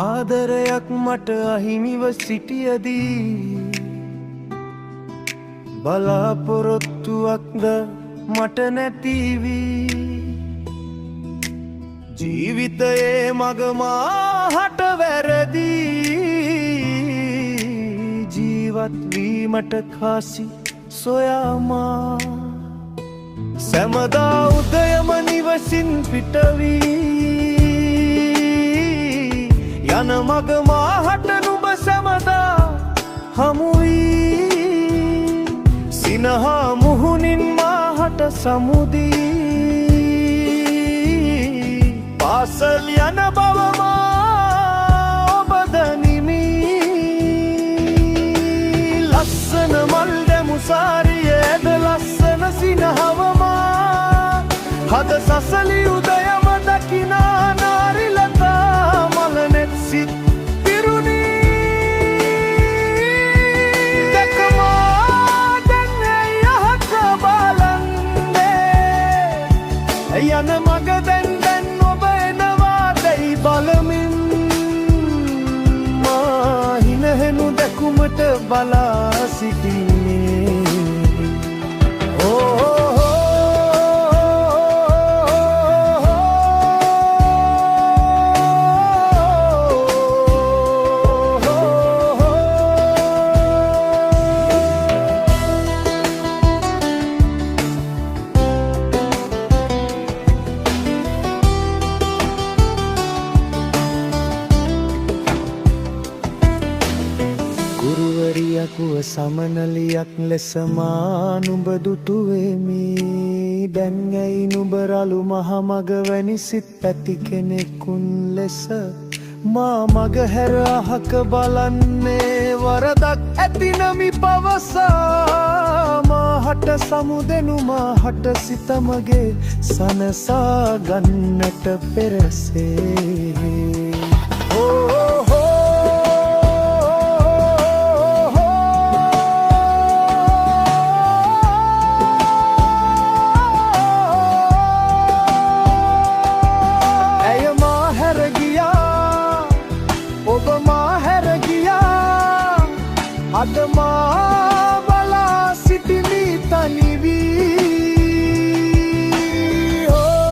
ආදරයක් මට අහිමිව සිටියදී බලාපොරොත්තුවක්ද මට නැතිවී ජීවිතයේ මග මාහට වැරදී ජීවත් වීමට කාසි සොයාමා සැමදා උදයම නිවසින් පිටවී යන මග මාහට නුඹ සැමදා හමුවී සිනහා මුහුණින් මාහට සමුදී පාසල් යන බව මා ඔබ දනිමි ලස්සන මල් දැමු සාරියේද ලස්සන සිනහවමා හද සසලි උදයම දකිනා නාරිලතා මලනෙත් සිත් පිරුණි දැකමා දැන් යහක බලන්නේ යන මග දැන් ඔබ එනවා දැයි බලමින් මා හිනහෙනු දැකුමට බලා සිටින්නේ ගුරුවරියකුව සමනලියක් ලෙස මා නුඹ දුටුවෙමි දැන් ඇයි නුඹ රළු මහමග වැනි සිත් ඇති කෙනෙකුන් ලෙස මා මග හැර අහක බලන්නේ වරදක් ඇතිනමි පවසා මාහට සමුදෙනු මාහට සිතමගේ සනසා ගන්නට පෙරසේ